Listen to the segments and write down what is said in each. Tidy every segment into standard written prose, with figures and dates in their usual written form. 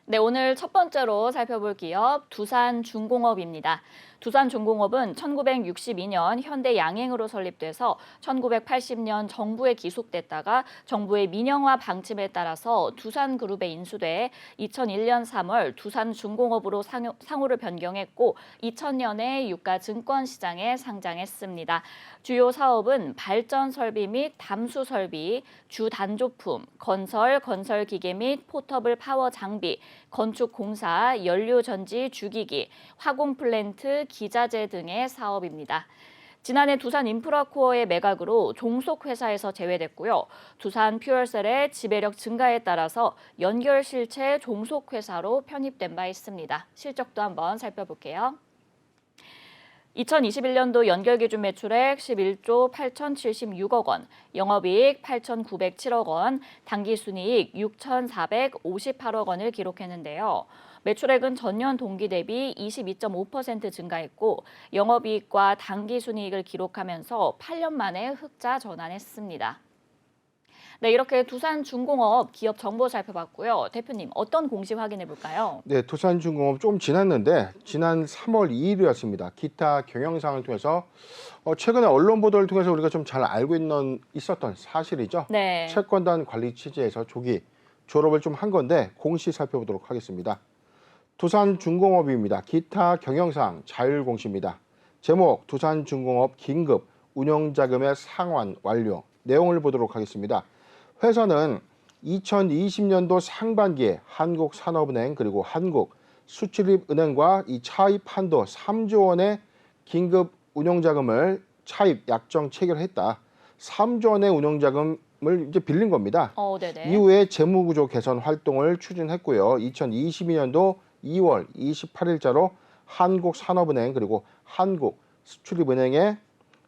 네, 오늘 첫 번째로 살펴볼 기업 두산중공업입니다. 두산중공업은 1962년 현대 양행으로 설립돼서 1980년 정부에 기속됐다가 정부의 민영화 방침에 따라서 두산그룹에 인수돼 2001년 3월 두산중공업으로 상호를 변경했고 2000년에 유가증권시장에 상장했습니다. 주요 사업은 발전 설비 및 담수 설비, 주단조품, 건설기계 및 포터블 파워 장비, 건축 공사, 연료 전지 주기기, 화공 플랜트, 기자재 등의 사업입니다. 지난해 두산 인프라코어의 매각으로 종속회사에서 제외됐고요. 두산 퓨얼셀의 지배력 증가에 따라서 연결실체 종속회사로 편입된 바 있습니다. 실적도 한번 살펴볼게요. 2021년도 연결기준 매출액 11조 8,076억 원, 영업이익 8,907억 원, 당기순이익 6,458억 원을 기록했는데요. 매출액은 전년 동기 대비 22.5% 증가했고 영업이익과 당기순이익을 기록하면서 8년 만에 흑자 전환했습니다. 네, 이렇게 두산중공업 기업 정보 살펴봤고요. 대표님, 어떤 공시 확인해 볼까요? 네, 두산중공업 좀 지났는데 지난 3월 2일이었습니다. 기타 경영상을 통해서 최근에 언론 보도를 통해서 우리가 좀 잘 알고 있었던 사실이죠. 네. 채권단 관리 체제에서 조기 졸업을 좀 한 건데 공시 살펴보도록 하겠습니다. 두산중공업입니다. 기타 경영상 자율공시입니다. 제목 두산중공업 긴급 운영자금의 상환 완료. 내용을 보도록 하겠습니다. 회사는 2020년도 상반기에 한국산업은행 그리고 한국수출입은행과 이 차입 한도 3조 원의 긴급 운용자금을 차입 약정 체결했다. 3조 원의 운용자금을 이제 빌린 겁니다. 네네. 이후에 재무구조 개선 활동을 추진했고요. 2022년도 2월 28일자로 한국산업은행 그리고 한국수출입은행에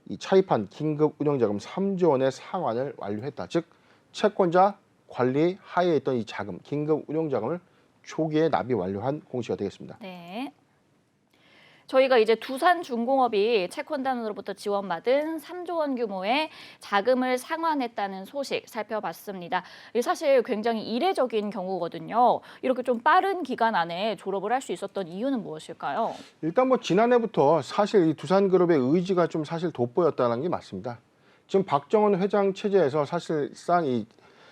이 차입한 긴급 운용자금 3조 원의 상환을 완료했다. 즉 채권자 관리 하에 있던 이 자금, 긴급 운용자금을 초기에 납입 완료한 공시가 되겠습니다. 네. 저희가 이제 두산중공업이 채권단으로부터 지원받은 3조 원 규모의 자금을 상환했다는 소식 살펴봤습니다. 이게 사실 굉장히 이례적인 경우거든요. 이렇게 좀 빠른 기간 안에 졸업을 할 수 있었던 이유는 무엇일까요? 일단 뭐 지난해부터 사실 이 두산그룹의 의지가 좀 사실 돋보였다는 게 맞습니다. 지금 박정원 회장 체제에서 사실상 이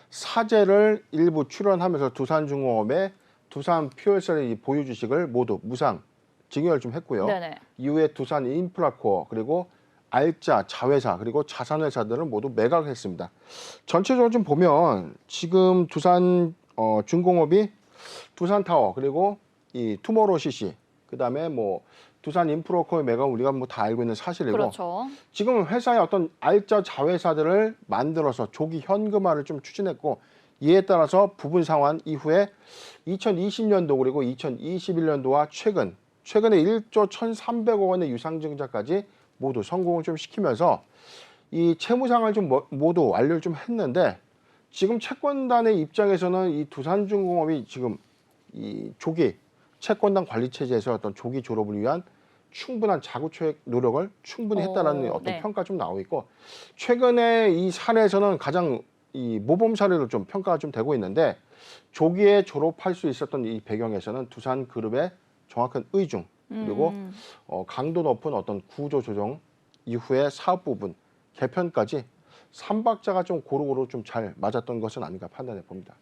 사재를 일부 출원하면서 두산중공업의 두산 퓨얼셀의 이 보유 주식을 모두 무상 증여를 좀 했고요. 네네. 이후에 두산 인프라코어 그리고 알짜 자회사 그리고 자산회사들은 모두 매각을 했습니다. 전체적으로 좀 보면 지금 두산 중공업이 두산타워 그리고 이 투모로우CC 그다음에 뭐 두산 인프라코어의 매각은 우리가 뭐 다 알고 있는 사실이고 그렇죠. 지금 회사의 어떤 알짜 자회사들을 만들어서 조기 현금화를 좀 추진했고 이에 따라서 부분 상환 이후에 2020년도 그리고 2021년도와 최근에 1조 1,300억 원의 유상증자까지 모두 성공을 좀 시키면서 이 채무상환을 좀 모두 완료를 좀 했는데 지금 채권단의 입장에서는 이 두산중공업이 지금 이 조기 채권단 관리 체제에서 어떤 조기 졸업을 위한 충분한 자구초액 노력을 충분히 했다라는 어떤 네. 평가 좀 나오고 있고 최근에 이 사례에서는 가장 이 모범 사례로 좀 평가가 좀 되고 있는데 조기에 졸업할 수 있었던 이 배경에서는 두산그룹의 정확한 의중 그리고 강도 높은 어떤 구조 조정 이후에 사업 부분 개편까지 삼박자가 좀 고루고루 좀 잘 맞았던 것은 아닌가 판단해 봅니다.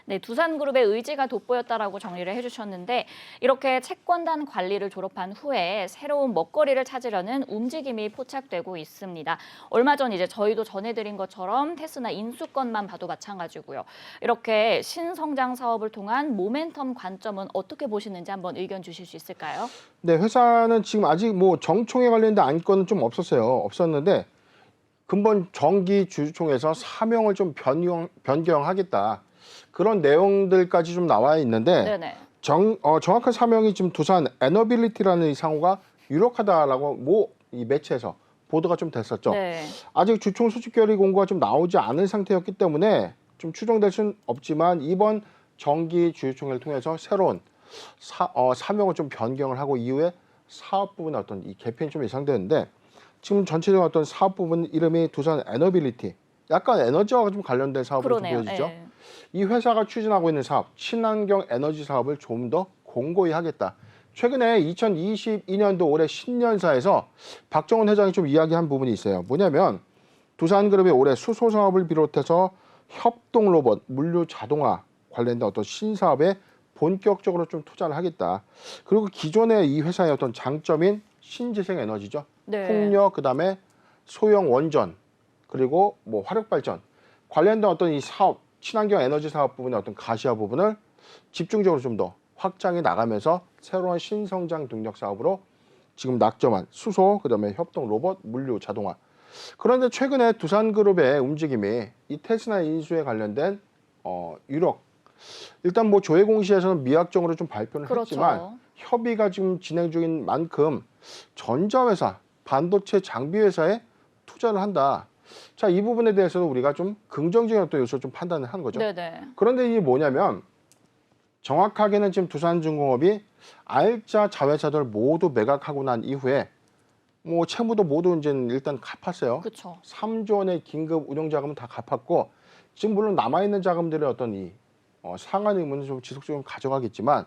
네, 두산그룹의 의지가 돋보였다라고 정리를 해주셨는데 이렇게 채권단 관리를 졸업한 후에 새로운 먹거리를 찾으려는 움직임이 포착되고 있습니다. 얼마 전 이제 저희도 전해드린 것처럼 테스나 인수권만 봐도 마찬가지고요. 이렇게 신성장 사업을 통한 모멘텀 관점은 어떻게 보시는지 한번 의견 주실 수 있을까요? 네, 회사는 지금 아직 뭐 정총에 관련된 안건은 좀 없었는데 근본 정기 주주총회에서 사명을 좀 변경하겠다. 그런 내용들까지 좀 나와 있는데 네네. 정확한 사명이 지금 두산 에너빌리티라는 이 상호가 유력하다라고 이 매체에서 보도가 좀 됐었죠. 네. 아직 주총 수직 결의 공고가 좀 나오지 않은 상태였기 때문에 좀 추정될 수는 없지만 이번 정기 주주총회를 통해서 새로운 사명을 좀 변경을 하고 이후에 사업 부분의 어떤 이 개편이 좀 예상되는데 지금 전체적인 어떤 사업 부분 이름이 두산 에너빌리티 약간 에너지와 좀 관련된 사업으로 좀 그러네요. 보여지죠. 네. 이 회사가 추진하고 있는 사업, 친환경 에너지 사업을 좀 더 공고히 하겠다. 최근에 2022년도 올해 신년사에서 박정훈 회장이 좀 이야기한 부분이 있어요. 뭐냐면 두산그룹이 올해 수소 사업을 비롯해서 협동 로봇, 물류 자동화 관련된 어떤 신사업에 본격적으로 좀 투자를 하겠다. 그리고 기존의 이 회사의 어떤 장점인 신재생 에너지죠. 네. 풍력, 그다음에 소형 원전, 그리고 뭐 화력 발전 관련된 어떤 이 사업, 친환경 에너지 사업 부분의 어떤 가시화 부분을 집중적으로 좀 더 확장해 나가면서 새로운 신성장 동력 사업으로 지금 낙점한 수소, 그다음에 협동 로봇, 물류 자동화. 그런데 최근에 두산그룹의 움직임이 이 테슬라 인수에 관련된 유력 일단 뭐 조회 공시에서는 미확정으로 좀 발표를 그렇죠. 했지만 협의가 지금 진행 중인 만큼 전자회사, 반도체 장비 회사에 투자를 한다. 자, 이 부분에 대해서도 우리가 좀 긍정적인 어떤 요소를 좀 판단을 하는 거죠. 네네. 그런데 이게 뭐냐면 정확하게는 지금 두산중공업이 R자 자회사들 모두 매각하고 난 이후에 뭐 채무도 모두 이제 일단 갚았어요. 그렇죠. 3조 원의 긴급 운용 자금은 다 갚았고 지금 물론 남아 있는 자금들의 어떤 이 상환 의무는 좀 지속적으로 가져가겠지만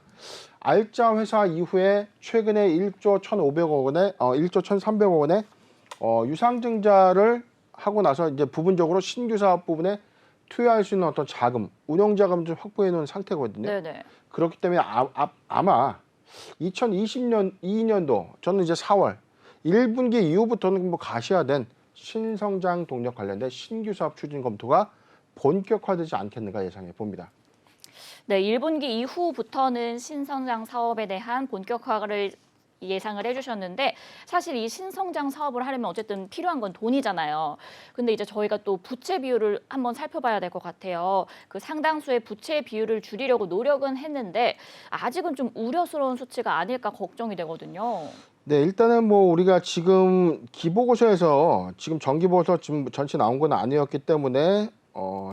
R자 회사 이후에 최근에 1조 1,500억 원에 1조 1,300억 원의 유상증자를 하고 나서 이제 부분적으로 신규 사업 부분에 투여할 수 있는 어떤 자금, 운용 자금 좀 확보해 놓은 상태거든요. 네네. 그렇기 때문에 아마 2022년도 저는 이제 4월 1분기 이후부터는 뭐 가시화된 신성장 동력 관련된 신규 사업 추진 검토가 본격화되지 않겠는가 예상해 봅니다. 네, 1분기 이후부터는 신성장 사업에 대한 본격화를 예상을 해주셨는데 사실 이 신성장 사업을 하려면 어쨌든 필요한 건 돈이잖아요. 근데 이제 저희가 또 부채 비율을 한번 살펴봐야 될 것 같아요. 그 상당수의 부채 비율을 줄이려고 노력은 했는데 아직은 좀 우려스러운 수치가 아닐까 걱정이 되거든요. 네, 일단은 뭐 우리가 지금 기보고서에서 지금 정기보고서 지금 전체 나온 건 아니었기 때문에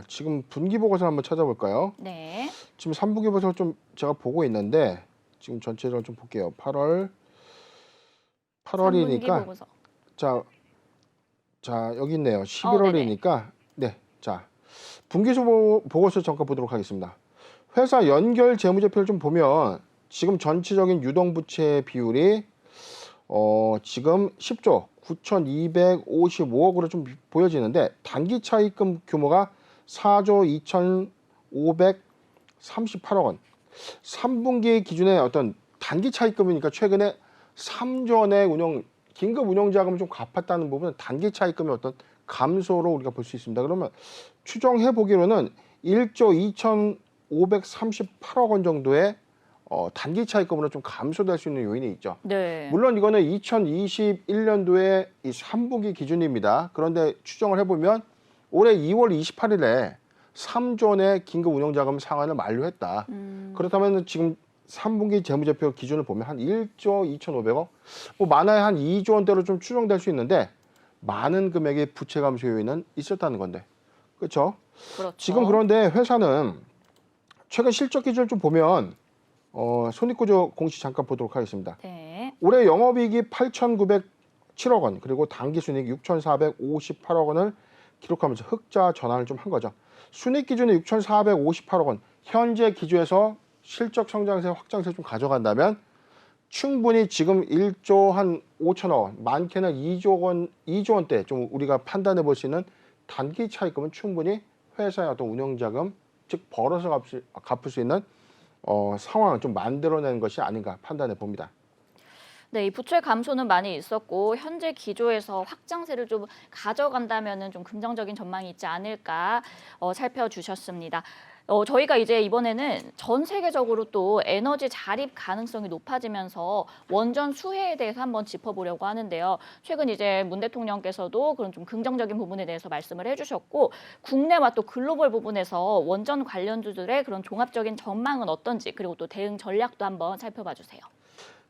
지금 분기보고서 한번 찾아볼까요? 네. 지금 3분기보고서 좀 제가 보고 있는데 지금 전체를 좀 볼게요. 3분기 8월이니까 보고서. 자 여기 있네요. 네네. 11월이니까 네, 자 보고서 잠깐 보도록 하겠습니다. 회사 연결 재무제표를 좀 보면 지금 전체적인 유동부채 비율이 지금 10조 9,255억으로 좀 보여지는데 단기 차입금 규모가 4조 2,538억 원. 3분기 기준의 어떤 단기 차입금이니까 최근에 3조 원의 긴급 운용 자금을 좀 갚았다는 부분은 단기 차입금의 어떤 감소로 우리가 볼 수 있습니다. 그러면 추정해 보기로는 1조 2,538억 원 정도의 단기 차입금으로 좀 감소될 수 있는 요인이 있죠. 네. 물론 이거는 2021년도의 이 3분기 기준입니다. 그런데 추정을 해보면 올해 2월 28일에 3조 원의 긴급 운용자금 상환을 만료했다. 그렇다면 지금 3분기 재무제표 기준을 보면 한 1조 2,500억, 뭐 많아야 한 2조 원대로 좀 추정될 수 있는데 많은 금액의 부채 감소 요인은 있었다는 건데, 그렇죠? 그렇죠. 지금 그런데 회사는 최근 실적 기준을 좀 보면 손익구조 공시 잠깐 보도록 하겠습니다. 네. 올해 영업이익이 8,907억 원, 그리고 당기순이익 6,458억 원을 기록하면서 흑자 전환을 좀 한 거죠. 순이익 기준에 6,458억 원, 현재 기준에서 실적 성장세 확장세 좀 가져간다면 충분히 지금 1조 한 5천억 원, 많게는 2조 원대 좀 우리가 판단해 볼 수 있는 단기 차입금은 충분히 회사의 어떤 운영자금, 즉 벌어서 갚을 수 있는 상황을 좀 만들어내는 것이 아닌가 판단해 봅니다. 네, 이 부채 감소는 많이 있었고 현재 기조에서 확장세를 좀 가져간다면은 좀 긍정적인 전망이 있지 않을까 살펴주셨습니다. 저희가 이제 이번에는 전 세계적으로 또 에너지 자립 가능성이 높아지면서 원전 수혜에 대해서 한번 짚어보려고 하는데요. 최근 이제 문 대통령께서도 그런 좀 긍정적인 부분에 대해서 말씀을 해주셨고 국내와 또 글로벌 부분에서 원전 관련주들의 그런 종합적인 전망은 어떤지 그리고 또 대응 전략도 한번 살펴봐 주세요.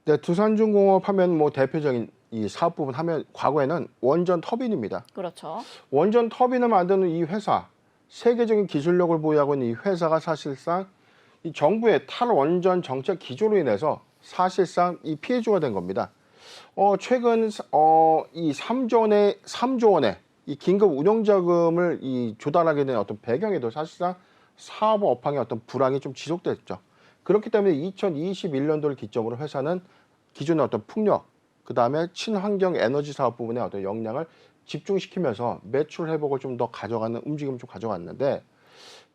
네, 두산중공업 하면 뭐 대표적인 이 사업 부분 하면 과거에는 원전 터빈입니다. 그렇죠. 원전 터빈을 만드는 이 회사, 세계적인 기술력을 보유하고 있는 이 회사가 사실상 이 정부의 탈원전 정책 기조로 인해서 사실상 이 피해주가 된 겁니다. 최근 이 3조 원의 이 긴급 운용자금을 이 조달하게 된 어떤 배경에도 사실상 사업 업황의 어떤 불황이 좀 지속됐죠. 그렇기 때문에 2021년도를 기점으로 회사는 기존의 어떤 풍력, 그 다음에 친환경 에너지 사업 부분에 어떤 역량을 집중시키면서 매출 회복을 좀 더 가져가는 움직임을 좀 가져갔는데,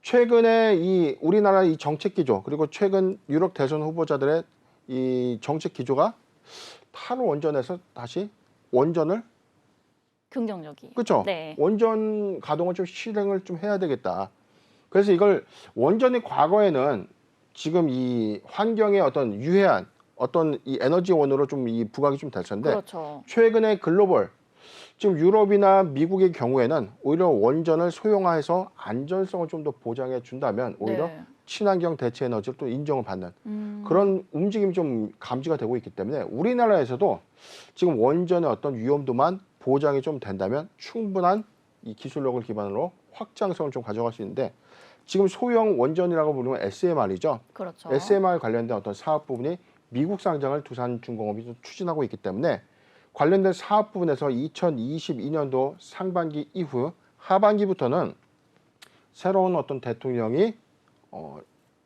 최근에 이 우리나라 이 정책 기조, 그리고 최근 유럽 대선 후보자들의 이 정책 기조가 탈원전에서 다시 원전을, 긍정적이에요. 그렇죠? 네. 원전 가동을 좀 실행을 좀 해야 되겠다. 그래서 이걸 원전이 과거에는 지금 이 환경에 어떤 유해한 어떤 이 에너지원으로 좀 이 부각이 좀 됐었는데, 그렇죠. 최근에 글로벌 지금 유럽이나 미국의 경우에는 오히려 원전을 소형화해서 안전성을 좀 더 보장해 준다면 오히려 네. 친환경 대체 에너지를 또 인정을 받는 그런 움직임이 좀 감지가 되고 있기 때문에, 우리나라에서도 지금 원전의 어떤 위험도만 보장이 좀 된다면 충분한 이 기술력을 기반으로 확장성을 좀 가져갈 수 있는데, 지금 소형 원전이라고 부르면 SMR이죠. 그렇죠. SMR 관련된 어떤 사업 부분이 미국 상장을 두산중공업이 좀 추진하고 있기 때문에, 관련된 사업 부분에서 2022년도 상반기 이후 하반기부터는 새로운 어떤 대통령이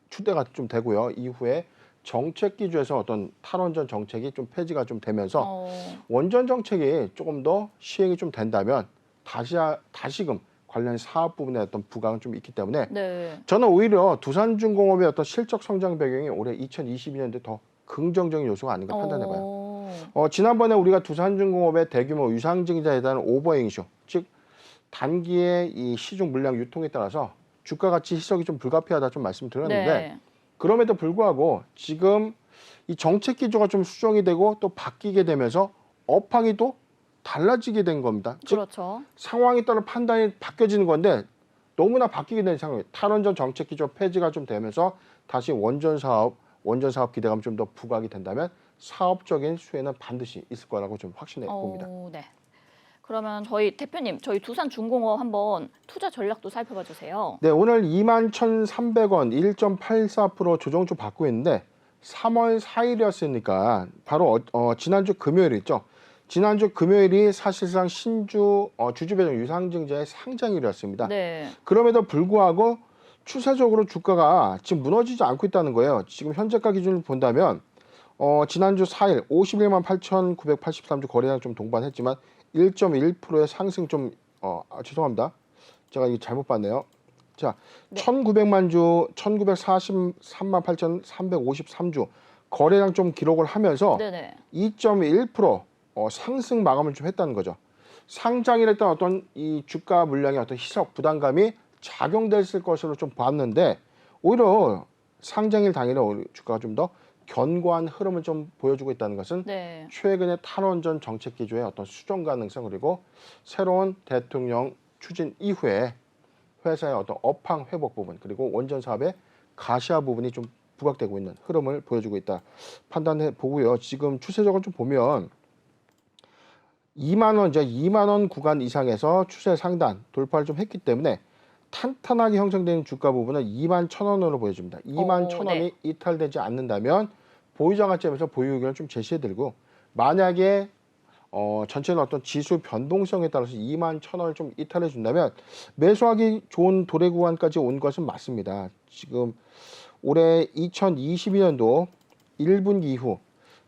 추대가 좀 되고요. 이후에 정책 기조에서 어떤 탈원전 정책이 좀 폐지가 좀 되면서 원전 정책이 조금 더 시행이 좀 된다면 다시금 관련 사업 부분에 어떤 부각은 좀 있기 때문에, 네. 저는 오히려 두산중공업의 어떤 실적 성장 배경이 올해 2022년도에 더 긍정적인 요소가 아닌가 판단해봐요. 지난번에 우리가 두산중공업의 대규모 유상증자에 대한 오버행쇼, 즉 단기의 이 시중 물량 유통에 따라서 주가 가치 희석이 좀 불가피하다 좀 말씀드렸는데, 네. 그럼에도 불구하고 지금 이 정책 기조가 좀 수정이 되고 또 바뀌게 되면서 업황이 또 달라지게 된 겁니다. 즉 그렇죠. 상황에 따라 판단이 바뀌어지는 건데, 너무나 바뀌게 된 상황이에요. 탈원전 정책 기조 폐지가 좀 되면서 다시 원전 사업 기대감이 좀 더 부각이 된다면 사업적인 수혜는 반드시 있을 거라고 좀 확신해 봅니다. 네. 그러면 저희 대표님, 저희 두산중공업 한번 투자 전략도 살펴봐 주세요. 네, 오늘 21,300원 1.84% 조정주 받고 있는데, 3월 4일이었으니까 바로 지난주 금요일 있죠. 지난주 금요일이 사실상 신주 주주배정 유상증자의 상장일이었습니다. 네. 그럼에도 불구하고 추세적으로 주가가 지금 무너지지 않고 있다는 거예요. 지금 현재가 기준으로 본다면 지난주 4일 51만 8,983주 거래량 좀 동반했지만 1.1%의 상승 좀 죄송합니다. 제가 이거 잘못 봤네요. 자, 네. 1,900만 주 1,943만 8,353주 거래량 좀 기록을 하면서 네네. 2.1% 상승 마감을 좀 했다는 거죠. 상장일에 했던 어떤 이 주가 물량의 어떤 희석 부담감이 작용됐을 것으로 좀 봤는데, 오히려 상장일 당일에 주가가 좀 더 견고한 흐름을 좀 보여주고 있다는 것은 네. 최근의 탈원전 정책 기조의 어떤 수정 가능성, 그리고 새로운 대통령 추진 이후에 회사의 어떤 업황 회복 부분, 그리고 원전 사업의 가시화 부분이 좀 부각되고 있는 흐름을 보여주고 있다 판단해 보고요. 지금 추세적으로 좀 보면 2만 원, 이제 2만 원 구간 이상에서 추세 상단 돌파를 좀 했기 때문에 탄탄하게 형성되는 주가 부분은 2만 1,000원으로 보여집니다. 2만 1,000원이 네. 이탈되지 않는다면 보유자 관점에서 보유 의견을 좀 제시해드리고, 만약에 전체는 어떤 지수 변동성에 따라서 2만 1,000원을 좀 이탈해 준다면 매수하기 좋은 도래 구간까지 온 것은 맞습니다. 지금 올해 2022년도 1분기 이후,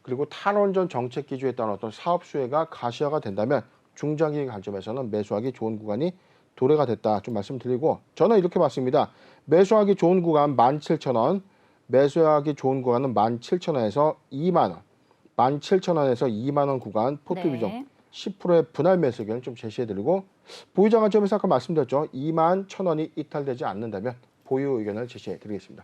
그리고 탈원전 정책 기조에 따른 어떤 사업 수혜가 가시화가 된다면 중장기 관점에서는 매수하기 좋은 구간이 도래가 됐다 좀 말씀드리고, 저는 이렇게 봤습니다. 매수하기 좋은 구간 17,000원, 매수하기 좋은 구간은 17,000원에서 2만 원, 17,000원에서 2만 원 구간 포트 비중 네. 10%의 분할 매수 의견을 좀 제시해드리고, 보유자 관점에서 아까 말씀드렸죠. 2만 1,000원이 이탈되지 않는다면 보유 의견을 제시해드리겠습니다.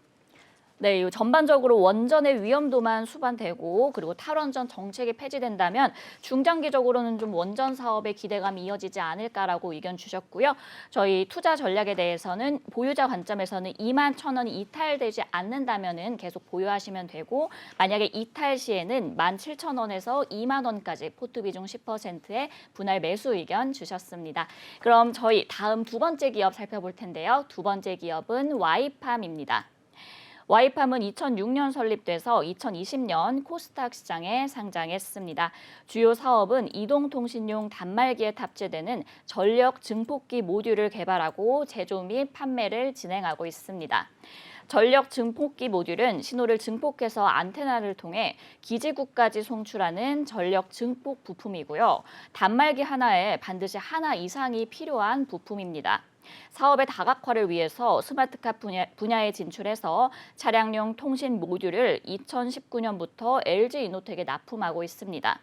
네, 이 전반적으로 원전의 위험도만 수반되고 그리고 탈원전 정책이 폐지된다면 중장기적으로는 좀 원전 사업의 기대감이 이어지지 않을까라고 의견 주셨고요. 저희 투자 전략에 대해서는 보유자 관점에서는 2만 1,000원이 이탈되지 않는다면은 계속 보유하시면 되고, 만약에 이탈 시에는 17,000원에서 2만 원까지 포트 비중 10%의 분할 매수 의견 주셨습니다. 그럼 저희 다음 두 번째 기업 살펴볼 텐데요. 두 번째 기업은 와이팜입니다. 와이팜은 2006년 설립돼서 2020년 코스닥 시장에 상장했습니다. 주요 사업은 이동통신용 단말기에 탑재되는 전력 증폭기 모듈을 개발하고 제조 및 판매를 진행하고 있습니다. 전력 증폭기 모듈은 신호를 증폭해서 안테나를 통해 기지국까지 송출하는 전력 증폭 부품이고요. 단말기 하나에 반드시 하나 이상이 필요한 부품입니다. 사업의 다각화를 위해서 스마트카 분야에 진출해서 차량용 통신 모듈을 2019년부터 LG 이노텍에 납품하고 있습니다.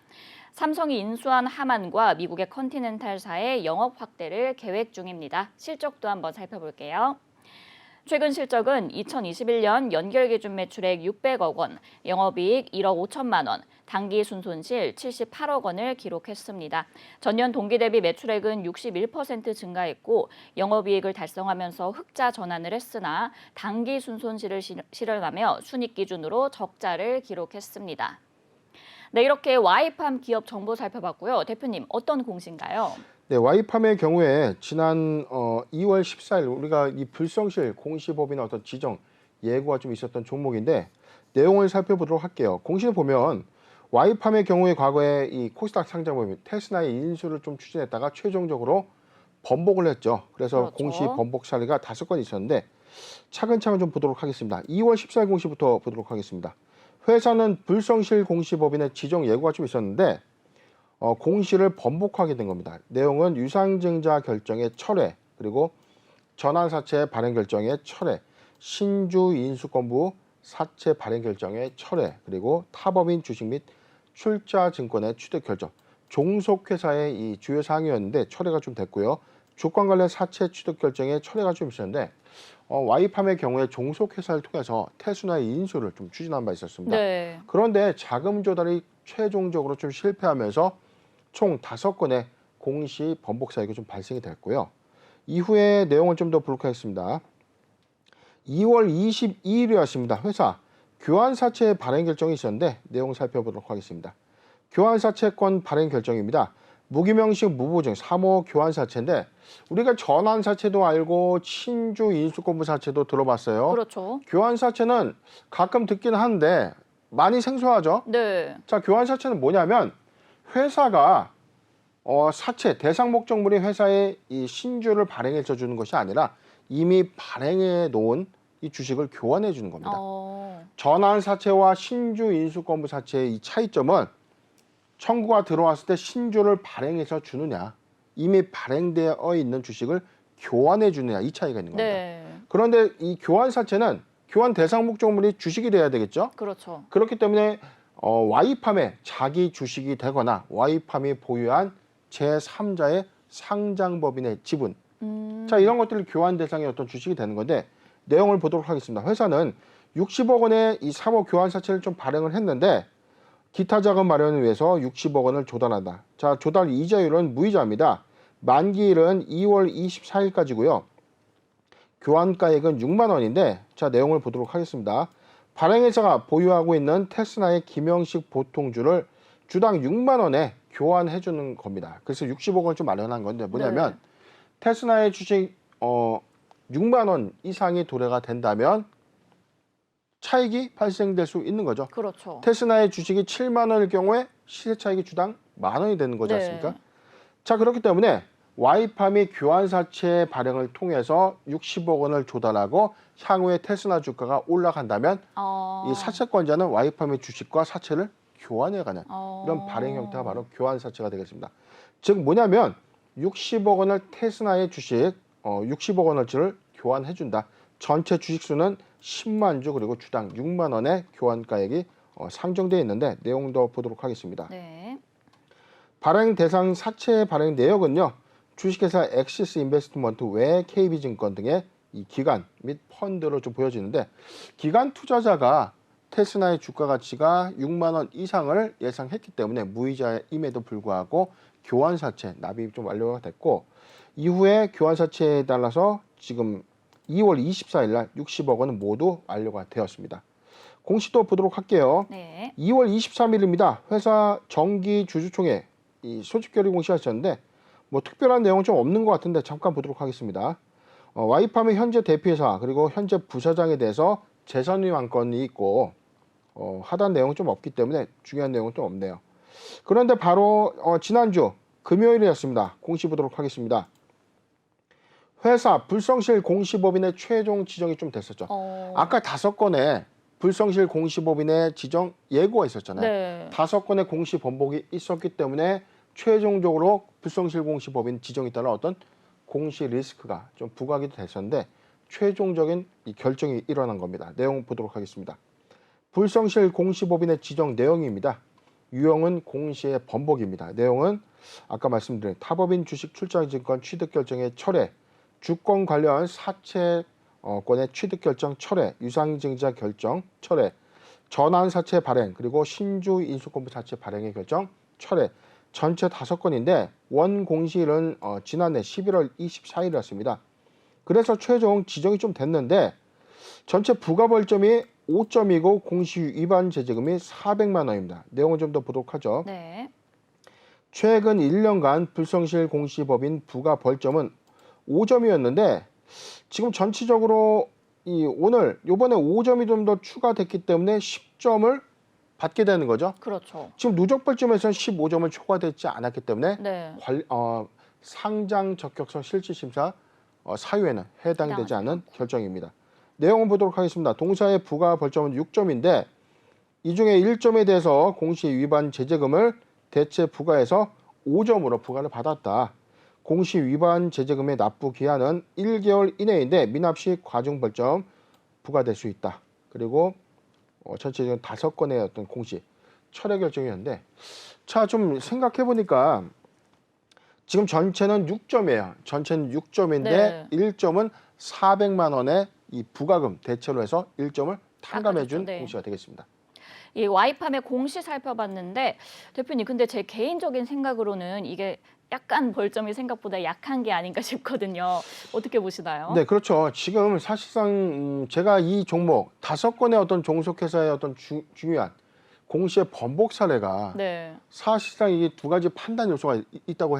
삼성이 인수한 하만과 미국의 컨티넨탈사의 영업 확대를 계획 중입니다. 실적도 한번 살펴볼게요. 최근 실적은 2021년 연결 기준 매출액 600억 원, 영업이익 1억 5천만 원, 당기 순손실 78억 원을 기록했습니다. 전년 동기 대비 매출액은 61% 증가했고 영업이익을 달성하면서 흑자 전환을 했으나 당기 순손실을 실현하며 순이익 기준으로 적자를 기록했습니다. 네, 이렇게 와이팜 기업 정보 살펴봤고요. 대표님, 어떤 공시인가요? 네, 와이팜의 경우에 지난 2월 14일 우리가 이 불성실 공시법인의 어떤 지정 예고가 좀 있었던 종목인데 내용을 살펴보도록 할게요. 공시를 보면 와이팜의 경우에 과거에 이 코스닥 상장법인 테스나의 인수를 좀 추진했다가 최종적으로 번복을 했죠. 그래서 그렇죠. 공시 번복 사례가 5건 있었는데 차근차근 좀 보도록 하겠습니다. 2월 14일 공시부터 보도록 하겠습니다. 회사는 불성실 공시법인의 지정 예고가 좀 있었는데 공시를 번복하게 된 겁니다. 내용은 유상증자 결정의 철회, 그리고 전환사채 발행 결정의 철회, 신주 인수권부 사채 발행 결정의 철회, 그리고 타법인 주식 및 출자증권의 취득 결정, 종속회사의 이 주요 사항이었는데 철회가 좀 됐고요. 주권 관련 사채 취득 결정의 철회가 좀 있었는데 와이팜의 경우에 종속회사를 통해서 테스나의 인수를 좀 추진한 바 있었습니다. 네. 그런데 자금 조달이 최종적으로 좀 실패하면서 총 5건의 공시 번복 사유가 좀 발생이 됐고요. 이후에 내용을 좀 더 보도록 하겠습니다. 2월 22일이었습니다. 회사 교환사채 발행 결정이 있었는데 내용 살펴보도록 하겠습니다. 교환사채권 발행 결정입니다. 무기명식 무보증 3호 교환사채인데 우리가 전환사채도 알고 신주 인수권부 사채도 들어봤어요. 그렇죠. 교환사채는 가끔 듣긴 하는데 많이 생소하죠. 네. 자, 교환사채는 뭐냐면 회사가 사채 대상 목적물이 회사에 이 신주를 발행해서 주는 것이 아니라 이미 발행해 놓은 이 주식을 교환해 주는 겁니다. 전환 사채와 신주 인수권부 사채의 이 차이점은 청구가 들어왔을 때 신주를 발행해서 주느냐, 이미 발행되어 있는 주식을 교환해 주느냐, 이 차이가 있는 겁니다. 네. 그런데 이 교환 사채는 교환 대상 목적물이 주식이 돼야 되겠죠. 그렇죠. 그렇기 때문에 와이팜의 자기 주식이 되거나 와이팜이 보유한 제3자의 상장법인의 지분, 자, 이런 것들이 교환 대상의 어떤 주식이 되는 건데 내용을 보도록 하겠습니다. 회사는 60억 원의 이 3호 교환사채를 좀 발행을 했는데 기타 자금 마련을 위해서 60억 원을 조달한다. 자, 조달 이자율은 무이자입니다. 만기일은 2월 24일까지고요. 교환가액은 6만 원인데 자, 내용을 보도록 하겠습니다. 발행회사가 보유하고 있는 테스나의 김영식 보통주를 주당 6만 원에 교환해 주는 겁니다. 그래서 60억 원을 좀 마련한 건데 뭐냐면 네. 테스나의 주식 6만 원 이상이 도래가 된다면 차익이 발생될 수 있는 거죠. 그렇죠. 테스나의 주식이 7만 원일 경우에 시세 차익이 주당 만 원이 되는 거지 않습니까? 자, 그렇기 때문에 와이팜이 교환사채 발행을 통해서 60억 원을 조달하고 향후에 테스나 주가가 올라간다면 이 사채권자는 와이팜의 주식과 사채를 교환해가는 이런 발행 형태가 바로 교환사채가 되겠습니다. 즉 뭐냐면 60억 원을 테스나의 주식 60억 원어치를 교환해준다. 전체 주식수는 10만 주 그리고 주당 6만 원의 교환가액이 상정되어 있는데 내용도 보도록 하겠습니다. 네. 발행 대상 사채 발행 내역은요. 주식회사 엑시스 인베스트먼트 외 KB증권 등의 이 기관 및 펀드로 좀 보여지는데 기관 투자자가 테스나의 주가 가치가 6만 원 이상을 예상했기 때문에 무이자임에도 불구하고 교환사채 납입이 좀 완료가 됐고 이후에 교환사채에 따라서 지금 2월 24일 날 60억 원은 모두 완료가 되었습니다. 공시도 보도록 할게요. 네. 2월 23일입니다. 회사 정기 주주총회 이 소집결의 공시가 있었는데 뭐 특별한 내용은 좀 없는 것 같은데 잠깐 보도록 하겠습니다. 와이팜의 현재 대표이사 그리고 현재 부사장에 대해서 재선의원권이 있고 하단 내용은 좀 없기 때문에 중요한 내용은 좀 없네요. 그런데 바로 지난주 금요일이었습니다. 공시 보도록 하겠습니다. 회사 불성실 공시법인의 최종 지정이 좀 됐었죠. 아까 5건의 불성실 공시법인의 지정 예고가 있었잖아요. 네. 5건의 공시 번복이 있었기 때문에 최종적으로 불성실 공시법인 지정에 따라 어떤 공시 리스크가 좀 부과하기도 됐었는데 최종적인 이 결정이 일어난 겁니다. 내용 보도록 하겠습니다. 불성실 공시법인의 지정 내용입니다. 유형은 공시의 번복입니다. 내용은 아까 말씀드린 타법인 주식 출자증권 취득 결정의 철회, 주권 관련 사채권의 취득 결정 철회, 유상증자 결정 철회, 전환 사채 발행, 그리고 신주 인수권부 사채 발행의 결정 철회. 전체 5건인데 원 공시일은 지난해 11월 24일이었습니다. 그래서 최종 지정이 좀 됐는데 전체 부가 벌점이 5점이고 공시 위반 제재금이 400만 원입니다. 내용을 좀 더 보도록 하죠. 네. 최근 1년간 불성실 공시법인 부가 벌점은 5점이었는데 지금 전체적으로 요번에 5점이 좀 더 추가됐기 때문에 10점을 받게 되는 거죠. 그렇죠. 지금 누적 벌점에서는 15점을 초과되지 않았기 때문에 네. 상장 적격성 실질심사 사유에는 해당되지 해당하지 않은 결정입니다. 내용을 보도록 하겠습니다. 동사의 부가 벌점은 6점인데 이 중에 1점에 대해서 공시 위반 제재금을 대체 부과해서 5점으로 부과를 받았다. 공시 위반 제재금의 납부 기한은 1개월 이내인데 미납 시 과중 벌점 부과될 수 있다. 그리고 전체적인 5건의 어떤 공시 철회 결정이었는데 자, 좀 생각해 보니까 지금 전체는 6점이에요. 전체는 6점인데 네. 1점은 400만 원의 이 부가금 대체로 해서 1점을 탕감해 준 네. 공시가 되겠습니다. 이 와이팜의 공시 살펴봤는데 대표님 근데 제 개인적인 생각으로는 이게 약간 벌점이 생각보다 약한 게 아닌가 싶거든요. 어떻게 보시나요? 네, 그렇죠. 지금 사실상 제가 이 종목 5건의 어떤 종속회사의 어떤 중요한 공시의 번복 사례가 네. 사실상 이게 2가지 판단 요소가 있다고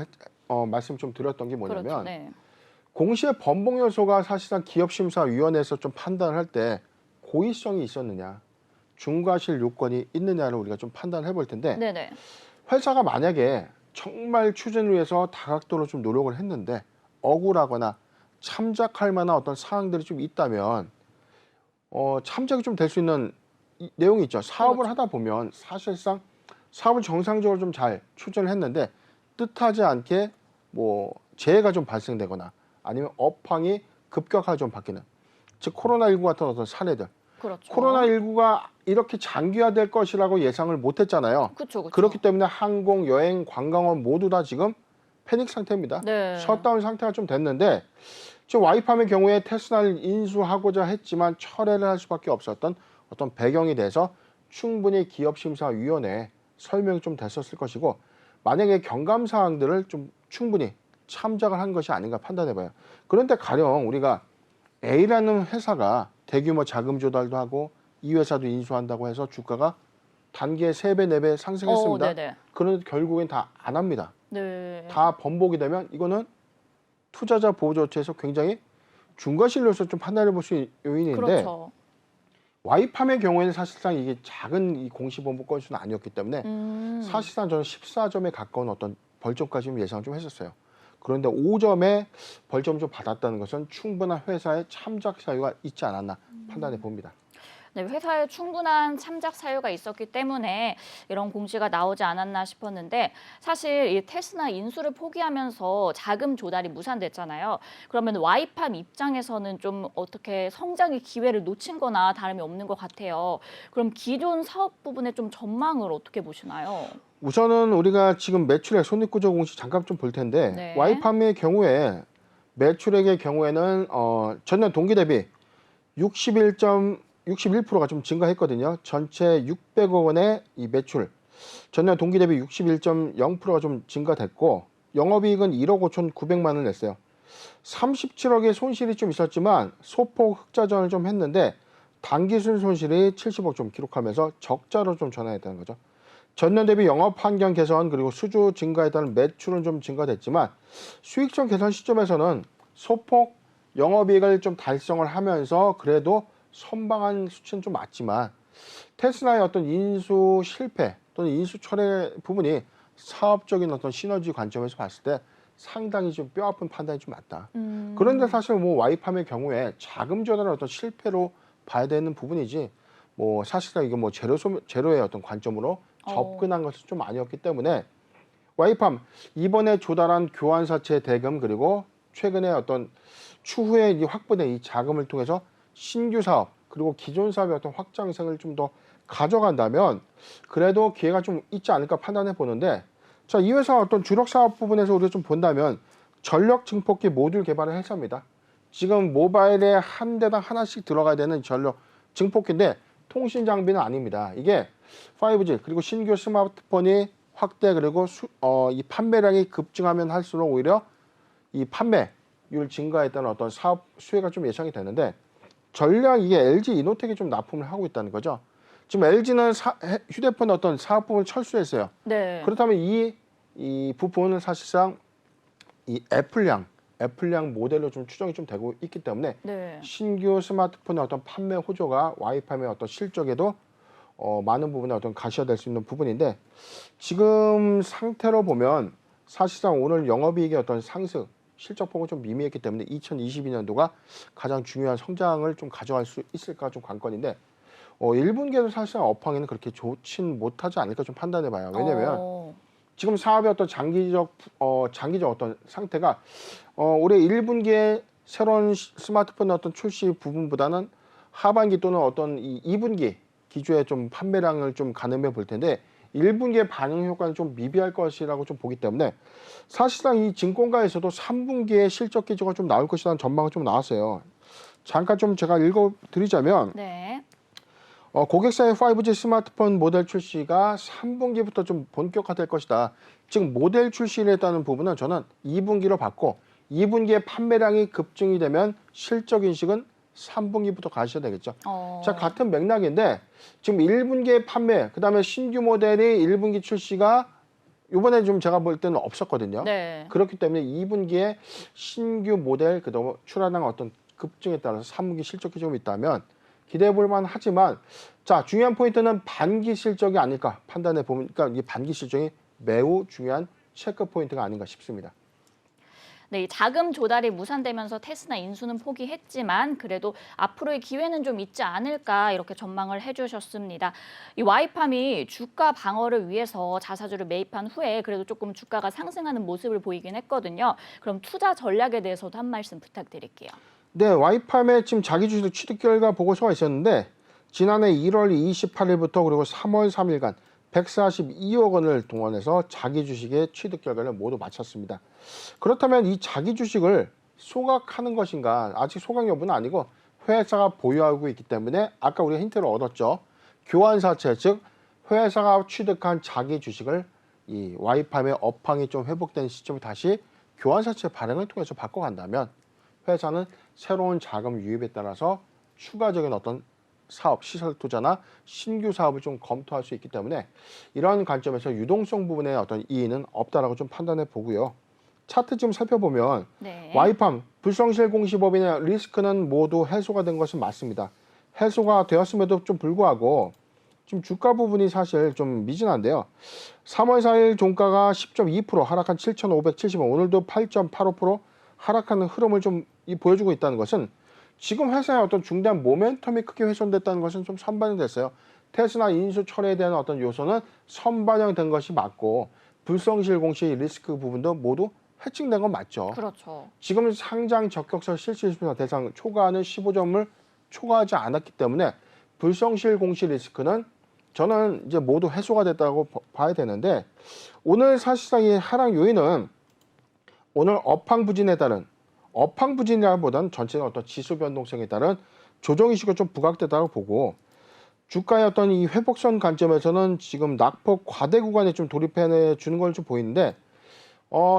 말씀 좀 드렸던 게 뭐냐면 그렇죠. 네. 공시의 번복 요소가 사실상 기업심사위원회에서 좀 판단을 할 때 고의성이 있었느냐, 중과실 요건이 있느냐를 우리가 좀 판단해 볼 텐데 네네. 회사가 만약에 정말 추진을 위해서 다각도로 좀 노력을 했는데 억울하거나 참작할 만한 어떤 사항들이 좀 있다면 참작이 좀 될 수 있는 내용이 있죠. 사업을 그렇죠. 하다 보면 사실상 사업을 정상적으로 좀 잘 추진을 했는데 뜻하지 않게 뭐 재해가 좀 발생되거나 아니면 업황이 급격하게 좀 바뀌는 즉 코로나19 같은 어떤 사례들 그렇죠. 코로나19가 이렇게 장기화될 것이라고 예상을 못했잖아요. 그렇죠. 그렇죠. 그렇기 때문에 항공, 여행, 관광업 모두 다 지금 패닉 상태입니다. 네. 셧다운 상태가 좀 됐는데 지금 와이팜의 경우에 테스라를 인수하고자 했지만 철회를 할 수밖에 없었던 어떤 배경이 돼서 충분히 기업심사위원회에 설명이 좀 됐었을 것이고 만약에 경감사항들을 좀 충분히 참작을 한 것이 아닌가 판단해봐요. 그런데 가령 우리가 A라는 회사가 대규모 자금 조달도 하고 이 회사도 인수한다고 해서 주가가 단기에 3배, 4배 상승했습니다. 네네. 그런데 결국엔 다 안 합니다. 네. 다 번복이 되면 이거는 투자자 보호 조치에서 굉장히 중과실로서 좀 판단해 볼 수 있는 요인인데 그렇죠. 와이팜의 경우에는 사실상 이게 작은 이 공시 번복 건수는 아니었기 때문에 사실상 저는 14점에 가까운 어떤 벌점까지 예상을 좀 했었어요. 그런데 5점의 벌점 좀 받았다는 것은 충분한 회사의 참작 사유가 있지 않았나 판단해 봅니다. 네, 회사에 충분한 참작 사유가 있었기 때문에 이런 공시가 나오지 않았나 싶었는데 사실 이 테스나 인수를 포기하면서 자금 조달이 무산됐잖아요. 그러면 와이팜 입장에서는 좀 어떻게 성장의 기회를 놓친 거나 다름이 없는 것 같아요. 그럼 기존 사업 부분의 좀 전망을 어떻게 보시나요? 우선은 우리가 지금 매출액 손익구조 공시 잠깐 좀 볼 텐데 네. 와이팜의 경우에 매출액의 경우에는 전년 동기 대비 61%가 좀 증가했거든요. 전체 600억 원의 이 매출 전년 동기 대비 61.0%가 좀 증가됐고 영업이익은 1억 5,900만 원을 냈어요. 37억의 손실이 좀 있었지만 소폭 흑자전을 좀 했는데 당기순 손실이 70억 좀 기록하면서 적자로 좀 전환했다는 거죠. 전년 대비 영업 환경 개선 그리고 수주 증가에 따른 매출은 좀 증가됐지만 수익성 개선 시점에서는 소폭 영업이익을 좀 달성을 하면서 그래도 선방한 수치는 좀 맞지만 테슬라의 어떤 인수 실패 또는 인수 철회 부분이 사업적인 어떤 시너지 관점에서 봤을 때 상당히 좀 뼈아픈 판단이 좀 맞다. 그런데 사실 뭐 와이팜의 경우에 자금 조달의 어떤 실패로 봐야 되는 부분이지 뭐 사실상 이게 뭐 제로의 어떤 관점으로 접근한 것은 좀 아니었기 때문에 와이팜 이번에 조달한 교환사채 대금 그리고 최근에 어떤 추후에 이 확보된 이 자금을 통해서 신규 사업 그리고 기존 사업의 어떤 확장성을 좀 더 가져간다면 그래도 기회가 좀 있지 않을까 판단해 보는데 자, 이 회사 어떤 주력 사업 부분에서 우리가 좀 본다면 전력 증폭기 모듈 개발을 회사입니다. 지금 모바일에 한 대당 하나씩 들어가야 되는 전력 증폭기인데 통신 장비는 아닙니다. 이게 5G 그리고 신규 스마트폰이 확대 그리고 이 판매량이 급증하면 할수록 오히려 이 판매율 증가에 따른 어떤 사업 수혜가 좀 예상이 되는데 전략 이게 LG 이노텍이 좀 납품을 하고 있다는 거죠. 지금 LG는 휴대폰 어떤 사업 부분을 철수했어요. 네. 그렇다면 이 부분은 사실상 이 애플량 모델로 좀 추정이 좀 되고 있기 때문에 네. 신규 스마트폰의 어떤 판매 호조가 와이팜의 어떤 실적에도 많은 부분에 어떤 가시화 될 수 있는 부분인데 지금 상태로 보면 사실상 오늘 영업이익의 어떤 상승 실적 폭은 좀 미미했기 때문에 2022년도가 가장 중요한 성장을 좀 가져갈 수 있을까 좀 관건인데 1분기에도 사실상 업황에는 그렇게 좋진 못하지 않을까 좀 판단해 봐요. 왜냐면 지금 사업의 어떤 장기적 어떤 상태가 올해 1분기에 새로운 스마트폰 어떤 출시 부분보다는 하반기 또는 어떤 이 2분기 기조에 좀 판매량을 좀 가늠해 볼 텐데 1분기의 반영 효과는 좀 미비할 것이라고 좀 보기 때문에 사실상 이 증권가에서도 3분기에 실적 기조가 좀 나올 것이라는 전망이 좀 나왔어요. 잠깐 좀 제가 읽어드리자면 네. 고객사의 5G 스마트폰 모델 출시가 3분기부터 좀 본격화될 것이다. 즉 모델 출시를 했다는 부분은 저는 2분기로 봤고 2분기에 판매량이 급증이 되면 실적 인식은 3분기부터 가셔야 되겠죠. 자, 같은 맥락인데 지금 1분기에 판매, 그다음에 신규 모델이 1분기 출시가 이번에 좀 제가 볼 때는 없었거든요. 네. 그렇기 때문에 2분기에 신규 모델 그다음에 출하량 어떤 급증에 따라서 3분기 실적이 좀 있다면 기대해 볼 만하지만 자, 중요한 포인트는 반기 실적이 아닐까 판단해 보니까 이 반기 실적이 매우 중요한 체크 포인트가 아닌가 싶습니다. 네, 이 자금 조달이 무산되면서 테스나 인수는 포기했지만 그래도 앞으로의 기회는 좀 있지 않을까 이렇게 전망을 해주셨습니다. 이 와이팜이 주가 방어를 위해서 자사주를 매입한 후에 그래도 조금 주가가 상승하는 모습을 보이긴 했거든요. 그럼 투자 전략에 대해서도 한 말씀 부탁드릴게요. 네, 와이팜의 지금 자기 주식 취득 결과 보고서가 있었는데 지난해 1월 28일부터 그리고 3월 3일간 142억 원을 동원해서 자기 주식의 취득 결과를 모두 마쳤습니다. 그렇다면 이 자기 주식을 소각하는 것인가? 아직 소각 여부는 아니고 회사가 보유하고 있기 때문에 아까 우리가 힌트를 얻었죠. 교환사채, 즉 회사가 취득한 자기 주식을 이 와이팜의 업황이 좀 회복된 시점에 다시 교환사채 발행을 통해서 바꿔간다면 회사는 새로운 자금 유입에 따라서 추가적인 어떤 사업, 시설 투자나 신규 사업을 좀 검토할 수 있기 때문에 이런 관점에서 유동성 부분에 어떤 이의는 없다라고 좀 판단해 보고요. 차트 지금 살펴보면 네. 와이팜, 불성실 공시법인의 리스크는 모두 해소가 된 것은 맞습니다. 해소가 되었음에도 좀 불구하고 지금 주가 부분이 사실 좀 미진한데요. 3월 4일 종가가 10.2% 하락한 7,570원, 오늘도 8.85% 하락하는 흐름을 좀 보여주고 있다는 것은 지금 회사의 어떤 중대한 모멘텀이 크게 훼손됐다는 것은 좀 선반영이 됐어요. 테스나 인수 철회에 대한 어떤 요소는 선반영된 것이 맞고 불성실 공시 리스크 부분도 모두 해칭된 건 맞죠. 그렇죠. 지금 상장 적격서 실시심사 대상 초과하는 15점을 초과하지 않았기 때문에 불성실 공시 리스크는 저는 이제 모두 해소가 됐다고 봐야 되는데 오늘 사실상 이 하락 요인은 오늘 업황 부진에 따른 업황 부진이라기보다는 전체의 어떤 지수 변동성에 따른 조정 이슈가 좀 부각되다고 보고 주가의 어떤 이 회복선 관점에서는 지금 낙폭 과대 구간에 좀 돌입해 주는 걸 좀 보이는데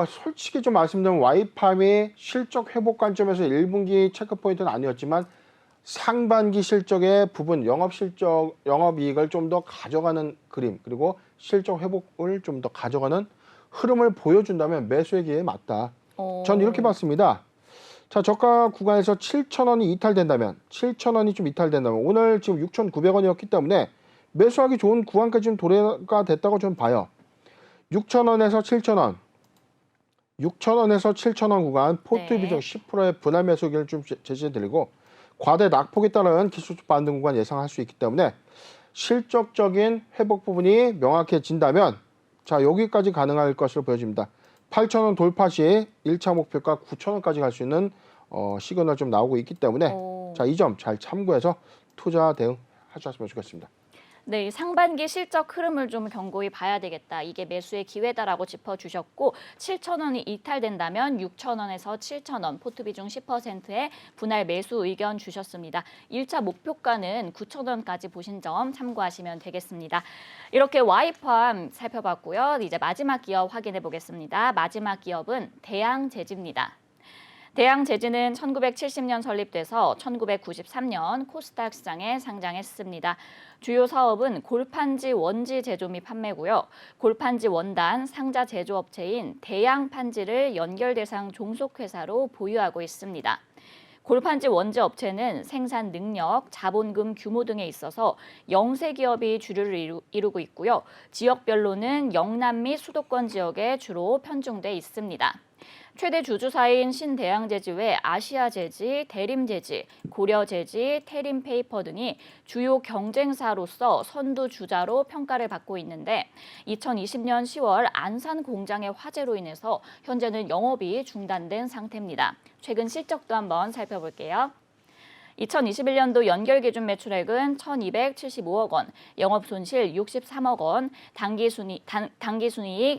솔직히 좀 말씀드리면 와이팜이 실적 회복 관점에서 1분기 체크 포인트는 아니었지만 상반기 실적의 부분 영업이익을 좀 더 가져가는 그림 그리고 실적 회복을 좀 더 가져가는 흐름을 보여준다면 매수의 기회에 맞다. 전 이렇게 봤습니다. 자, 저가 구간에서 7,000원이 이탈된다면, 7,000원이 좀 이탈된다면 오늘 지금 6,900원이었기 때문에 매수하기 좋은 구간까지 좀 도래가 됐다고 좀 봐요. 6,000원에서 7,000원, 6,000원에서 7,000원 구간 포트 네. 비중 10%의 분할 매수 의견을 좀 제시해드리고 과대 낙폭에 따른 기술적 반등 구간 예상할 수 있기 때문에 실적적인 회복 부분이 명확해진다면 자, 여기까지 가능할 것으로 보여집니다. 8,000원 돌파 시 1차 목표가 9,000원까지 갈 수 있는 시그널 좀 나오고 있기 때문에 오. 자, 이 점 잘 참고해서 투자 대응하셨으면 좋겠습니다. 네, 이 상반기 실적 흐름을 좀 견고히 봐야 되겠다. 이게 매수의 기회다라고 짚어주셨고 7,000원이 이탈된다면 6,000원에서 7,000원 포트 비중 10%의 분할 매수 의견 주셨습니다. 1차 목표가는 9,000원까지 보신 점 참고하시면 되겠습니다. 이렇게 Y포함 살펴봤고요. 이제 마지막 기업 확인해 보겠습니다. 마지막 기업은 대양제지입니다. 대양제지는 1970년 설립돼서 1993년 코스닥 시장에 상장했습니다. 주요 사업은 골판지 원지 제조 및 판매고요. 골판지 원단 상자 제조업체인 대양판지를 연결 대상 종속회사로 보유하고 있습니다. 골판지 원지 업체는 생산 능력, 자본금 규모 등에 있어서 영세 기업이 주류를 이루고 있고요. 지역별로는 영남 및 수도권 지역에 주로 편중돼 있습니다. 최대 주주사인 신대양제지 외 아시아제지, 대림제지, 고려제지, 태림페이퍼 등이 주요 경쟁사로서 선두주자로 평가를 받고 있는데 2020년 10월 안산 공장의 화재로 인해서 현재는 영업이 중단된 상태입니다. 최근 실적도 한번 살펴볼게요. 2021년도 연결 기준 매출액은 1,275억 원, 영업 손실 63억 원, 당기 순이익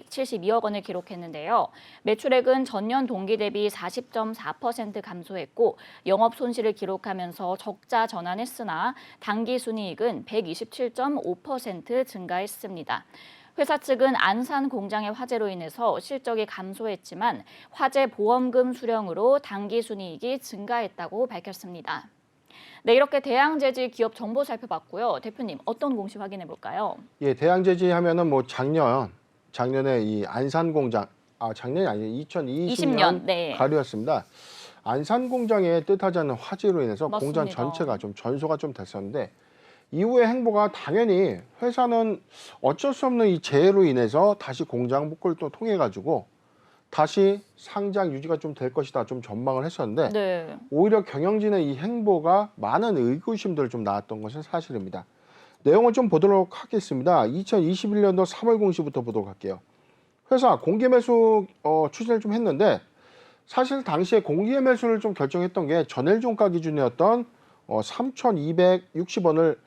72억 원을 기록했는데요. 매출액은 전년 동기 대비 40.4% 감소했고 영업 손실을 기록하면서 적자 전환했으나 당기 순이익은 127.5% 증가했습니다. 회사 측은 안산 공장의 화재로 인해서 실적이 감소했지만 화재 보험금 수령으로 당기 순이익이 증가했다고 밝혔습니다. 네, 이렇게 대양제지 기업 정보 살펴봤고요. 대표님, 어떤 공시 확인해 볼까요? 예, 대양제지 하면은 뭐 작년에 이 안산 공장, 작년이 아니에요. 2020년 네. 가을이었습니다. 안산 공장에 뜻하지 않은 화재로 인해서 맞습니다. 공장 전체가 좀 전소가 좀 됐었는데 이후의 행보가 당연히 회사는 어쩔 수 없는 이 재해로 인해서 다시 공장 복구를 또 통해 가지고 다시 상장 유지가 좀 될 것이다 좀 전망을 했었는데 네. 오히려 경영진의 이 행보가 많은 의구심들을 좀 낳았던 것은 사실입니다. 내용을 좀 보도록 하겠습니다. 2021년도 3월 공시부터 보도록 할게요. 회사 공개 매수 추진을 좀 했는데 사실 당시에 공개 매수를 좀 결정했던 게 전일종가 기준이었던 3,260원을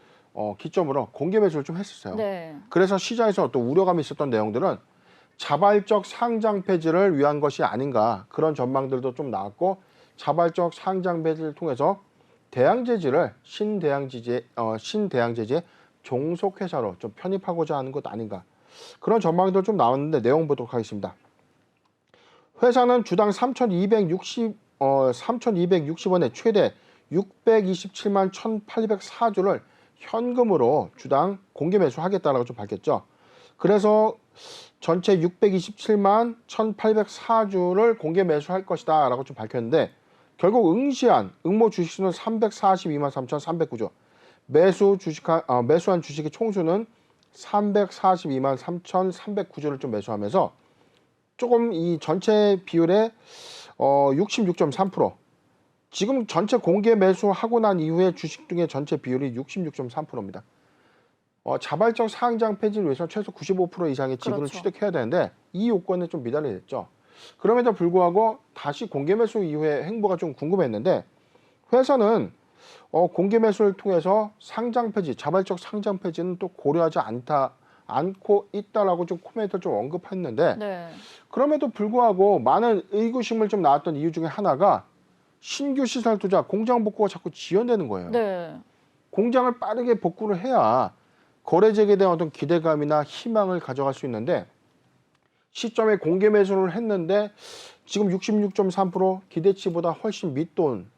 기점으로 공개 매수를 좀 했었어요. 네. 그래서 시장에서 또 우려감이 있었던 내용들은 자발적 상장 폐지를 위한 것이 아닌가 그런 전망들도 좀 나왔고 자발적 상장 폐지를 통해서 대양제지를 신대양제지의 종속회사로 좀 편입하고자 하는 것 아닌가 그런 전망도 좀 나왔는데 내용 보도록 하겠습니다. 회사는 주당 3,260원에 최대 627만 1,804주를 현금으로 주당 공개 매수하겠다라고 좀 밝혔죠. 그래서 전체 627만 1,804주를 공개 매수할 것이다 라고 좀 밝혔는데 결국 응모 주식수는 342만 3,309주 매수한 주식의 총수는 342만 3,309주를 좀 매수하면서 조금 이 전체 비율의 66.3% 지금 전체 공개 매수하고 난 이후에 주식 중에 전체 비율이 66.3%입니다. 자발적 상장 폐지를 위해서 최소 95% 이상의 지분을 그렇죠. 취득해야 되는데 이 요건에 좀 미달이 됐죠. 그럼에도 불구하고 다시 공개 매수 이후의 행보가 좀 궁금했는데 회사는 공개 매수를 통해서 상장 폐지, 자발적 상장 폐지는 또 고려하지 않고 있다라고 좀 코멘트를 좀 언급했는데 네. 그럼에도 불구하고 많은 의구심을 좀 나왔던 이유 중에 하나가 신규 시설 투자, 공장 복구가 자꾸 지연되는 거예요. 네. 공장을 빠르게 복구를 해야 거래액에 대한 어떤 기대감이나 희망을 가져갈 수 있는데 시점에 공개 매수를 했는데 지금 66.3% 기대치보다 훨씬 밑돈.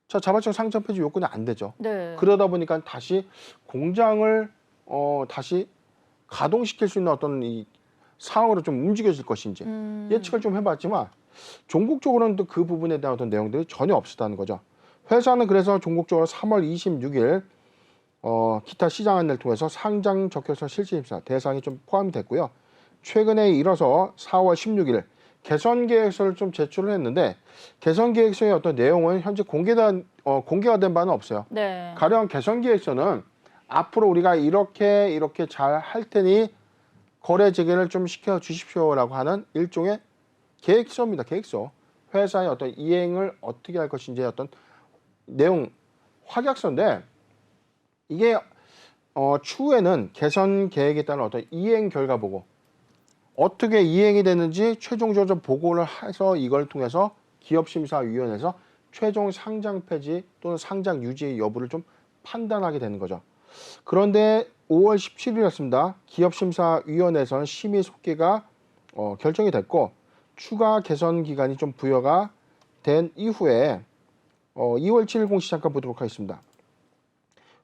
자, 자발적 상장 폐지 요건이 안 되죠. 네. 그러다 보니까 다시 공장을 다시 가동시킬 수 있는 어떤 이 상황으로 좀 움직여질 것인지 예측을 좀 해봤지만 종국적으로는 또 그 부분에 대한 어떤 내용들이 전혀 없었다는 거죠. 회사는 그래서 종국적으로 3월 26일 기타 시장 안내를 통해서 상장 적격서 실질 심사 대상이 좀 포함이 됐고요. 최근에 이뤄서 4월 16일 개선 계획서를 좀 제출을 했는데 개선 계획서의 어떤 내용은 현재 공개가 된 바는 없어요. 네. 가령 개선 계획서는 앞으로 우리가 이렇게 잘 할 테니 거래 재개를 좀 시켜 주십시오라고 하는 일종의 계획서입니다. 계획서. 회사의 어떤 이행을 어떻게 할 것인지 어떤 내용 확약서인데 이게 추후에는 개선 계획에 따른 어떤 이행 결과 보고 어떻게 이행이 되는지 최종적으로 보고를 해서 이걸 통해서 기업심사위원회에서 최종 상장 폐지 또는 상장 유지 여부를 좀 판단하게 되는 거죠. 그런데 5월 17일이었습니다. 기업심사위원회에서는 심의 속기가 결정이 됐고 추가 개선 기간이 좀 부여가 된 이후에 2월 7일 공시 잠깐 보도록 하겠습니다.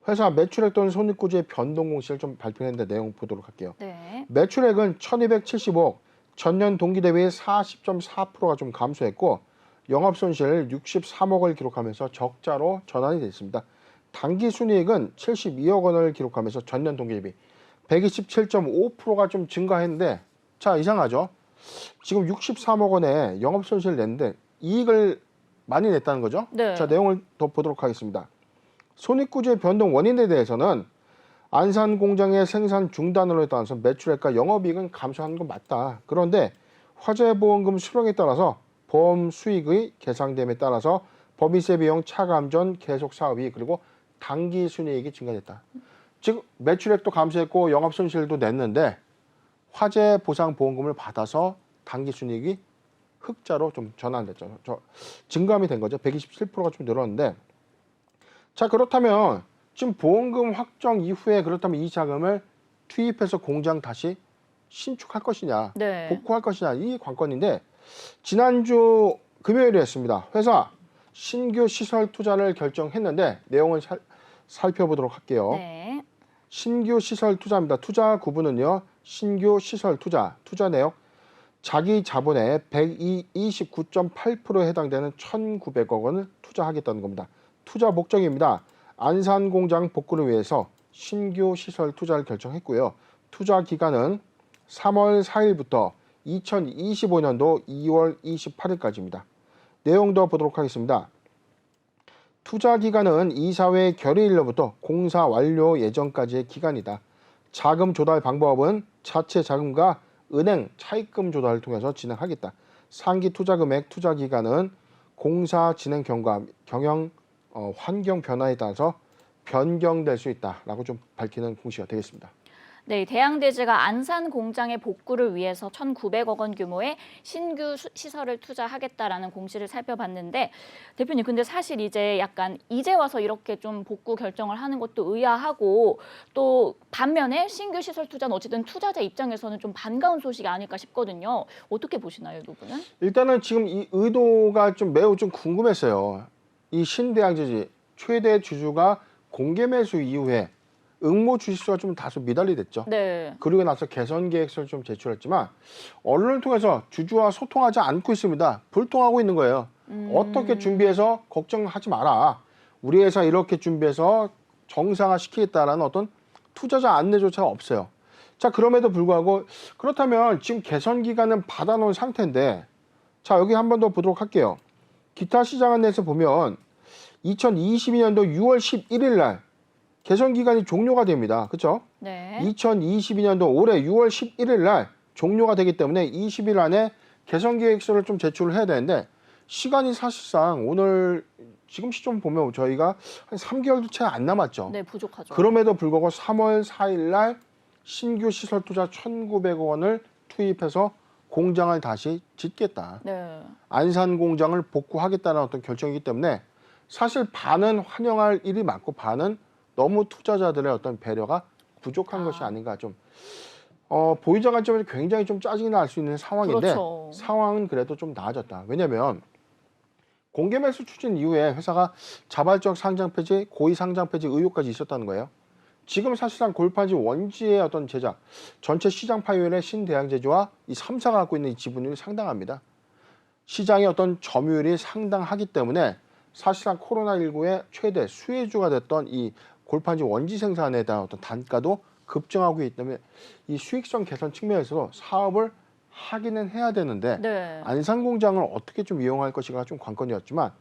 회사 매출액 또는 손익구조의 변동 공시를 좀 발표했는데 내용 보도록 할게요. 네. 매출액은 1275억, 전년 동기 대비 40.4%가 좀 감소했고 영업손실 63억을 기록하면서 적자로 전환이 됐습니다. 당기순이익은 72억 원을 기록하면서 전년 동기 대비 127.5%가 좀 증가했는데 자 이상하죠? 지금 63억 원에 영업손실을 냈는데 이익을 많이 냈다는 거죠? 네. 자 내용을 더 보도록 하겠습니다. 손익구조의 변동 원인에 대해서는 안산 공장의 생산 중단으로 따라서 매출액과 영업이익은 감소한 건 맞다. 그런데 화재보험금 수령에 따라서 보험 수익의 개상됨에 따라서 법인세 비용 차감전 계속 사업이 그리고 당기 순이익이 증가됐다. 즉 매출액도 감소했고 영업 손실도 냈는데 화재 보상 보험금을 받아서 당기 순이익이 흑자로 좀 전환됐죠. 증감이 된 거죠. 127%가 좀 늘었는데 자 그렇다면 지금 보험금 확정 이후에 그렇다면 이 자금을 투입해서 공장 다시 신축할 것이냐 네. 복구할 것이냐 이 관건인데 지난주 금요일에 했습니다. 회사 신규 시설 투자를 결정했는데 내용을 살펴보도록 할게요. 네. 신규 시설 투자입니다. 투자 구분은요. 신규 시설 투자 내역 자기 자본의 129.8%에 해당되는 1,900억 원을 투자하겠다는 겁니다. 투자 목적입니다. 안산 공장 복구를 위해서 신규 시설 투자를 결정했고요. 투자 기간은 3월 4일부터 2025년도 2월 28일까지입니다. 내용도 보도록 하겠습니다. 투자 기간은 이사회 결의일로부터 공사 완료 예정까지의 기간이다. 자금 조달 방법은 자체 자금과 은행 차입금 조달을 통해서 진행하겠다. 상기 투자 금액, 투자 기간은 공사 진행 경과, 경영 환경 변화에 따라서 변경될 수 있다라고 좀 밝히는 공시가 되겠습니다. 네, 대양대지가 안산 공장의 복구를 위해서 1,900억 원 규모의 신규 시설을 투자하겠다라는 공시를 살펴봤는데 대표님 근데 사실 이제 약간 이제 와서 이렇게 좀 복구 결정을 하는 것도 의아하고 또 반면에 신규 시설 투자는 어쨌든 투자자 입장에서는 좀 반가운 소식이 아닐까 싶거든요. 어떻게 보시나요, 이 부분은? 일단은 지금 이 의도가 좀 매우 좀 궁금했어요. 이 신대양제지 최대 주주가 공개 매수 이후에 응모 주식수가 좀 다소 미달리 됐죠. 네. 그리고 나서 개선 계획서를 좀 제출했지만 언론을 통해서 주주와 소통하지 않고 있습니다. 불통하고 있는 거예요. 어떻게 준비해서 걱정하지 마라. 우리 회사 이렇게 준비해서 정상화 시키겠다라는 어떤 투자자 안내조차 없어요. 자 그럼에도 불구하고 그렇다면 지금 개선 기간은 받아놓은 상태인데 자 여기 한 번 더 보도록 할게요. 기타 시장 안내에서 보면 2022년도 6월 11일 날 개선 기간이 종료가 됩니다. 그렇죠? 네. 2022년도 올해 6월 11일 날 종료가 되기 때문에 20일 안에 개선 계획서를 좀 제출을 해야 되는데 시간이 사실상 오늘 지금 시점 보면 저희가 한 3개월도 채 안 남았죠. 네, 부족하죠. 그럼에도 불구하고 3월 4일 날 신규 시설 투자 1,900억 원을 투입해서 공장을 다시 짓겠다. 네. 안산 공장을 복구하겠다는 어떤 결정이기 때문에 사실 반은 환영할 일이 많고 반은 너무 투자자들의 어떤 배려가 부족한 것이 아닌가 좀 보유자 관점에서 굉장히 좀 짜증이 날 수 있는 상황인데 그렇죠. 상황은 그래도 좀 나아졌다. 왜냐하면 공개 매수 추진 이후에 회사가 자발적 상장 폐지, 고의 상장 폐지 의혹까지 있었다는 거예요. 지금 사실상 골판지 원지의 어떤 제작, 전체 시장 파이율의 신대양제주와 이 3사가 갖고 있는 이 지분율이 상당합니다. 시장의 어떤 점유율이 상당하기 때문에 사실상 코로나19의 최대 수혜주가 됐던 이 골판지 원지 생산에 대한 어떤 단가도 급증하고 있기 때문에 이 수익성 개선 측면에서도 사업을 하기는 해야 되는데 네. 안산 공장을 어떻게 좀 이용할 것인가 좀 관건이었지만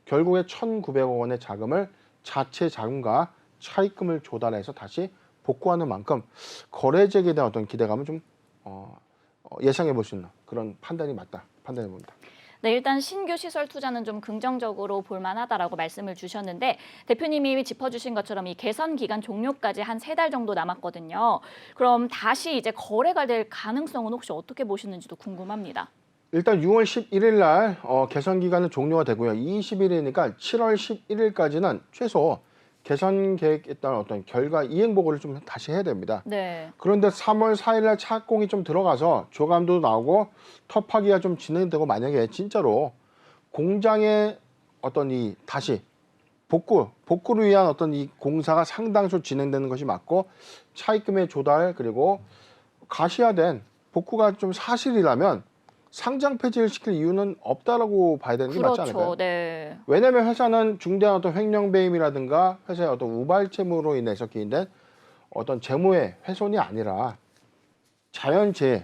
결국에 1,900억 원의 자금을 자체 자금과 차입금을 조달해서 다시 복구하는 만큼 거래액에 대한 어떤 기대감은 좀 예상해 볼 수 있는 그런 판단이 맞다 판단해 봅니다. 네, 일단 신규 시설 투자는 좀 긍정적으로 볼 만하다라고 말씀을 주셨는데 대표님이 짚어주신 것처럼 이 개선 기간 종료까지 한 3달 정도 남았거든요. 그럼 다시 이제 거래가 될 가능성은 혹시 어떻게 보시는지도 궁금합니다. 일단 6월 11일 날 개선 기간은 종료가 되고요. 20일이니까 7월 11일까지는 최소 개선 계획에 따른 어떤 결과 이행 보고를 좀 다시 해야 됩니다. 네. 그런데 3월 4일 날 착공이 좀 들어가서 조감도 나오고 터파기가 좀 진행되고 만약에 진짜로 공장의 어떤 이 다시 복구를 위한 어떤 이 공사가 상당수 진행되는 것이 맞고 차입금의 조달 그리고 가시화된 복구가 좀 사실이라면 상장 폐지를 시킬 이유는 없다라고 봐야 되는 게 맞지 않을까요? 그렇죠. 네. 왜냐하면 회사는 중대한 어떤 횡령 배임이라든가 회사의 어떤 우발 채무로 인해서 기인된 어떤 재무의 훼손이 아니라 자연재해,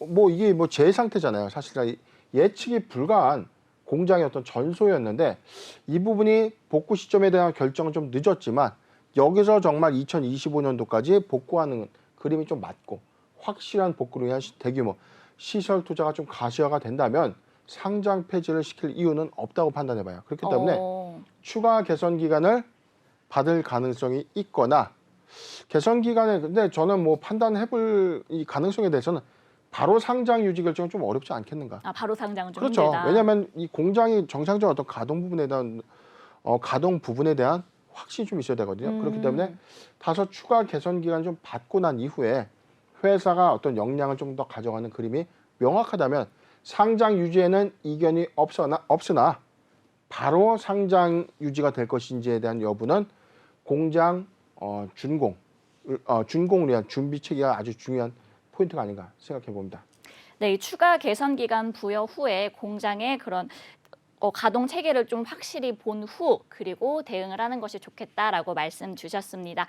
뭐 이게 뭐 재해 상태잖아요. 사실은 예측이 불가한 공장의 어떤 전소였는데 이 부분이 복구 시점에 대한 결정은 좀 늦었지만 여기서 정말 2025년도까지 복구하는 그림이 좀 맞고 확실한 복구를 위한 대규모 시설 투자가 좀 가시화가 된다면 상장 폐지를 시킬 이유는 없다고 판단해봐요. 그렇기 때문에 추가 개선 기간을 받을 가능성이 있거나 개선 기간에 근데 저는 뭐 판단해볼 이 가능성에 대해서는 바로 상장 유지 결정은 좀 어렵지 않겠는가. 아, 바로 상장은 좀 그렇죠. 힘들다. 왜냐하면 이 공장이 정상적인 어떤 가동 부분에 대한 확신이 좀 있어야 되거든요. 그렇기 때문에 다소 추가 개선 기간 좀 받고 난 이후에 회사가 어떤 역량을 좀 더 가져가는 그림이 명확하다면 상장 유지에는 이견이 없으나 바로 상장 유지가 될 것인지에 대한 여부는 공장 준공을 위한 준비 체계가 아주 중요한 포인트가 아닌가 생각해 봅니다. 네, 이 추가 개선 기간 부여 후에 공장의 그런 가동 체계를 좀 확실히 본 후 그리고 대응을 하는 것이 좋겠다라고 말씀 주셨습니다.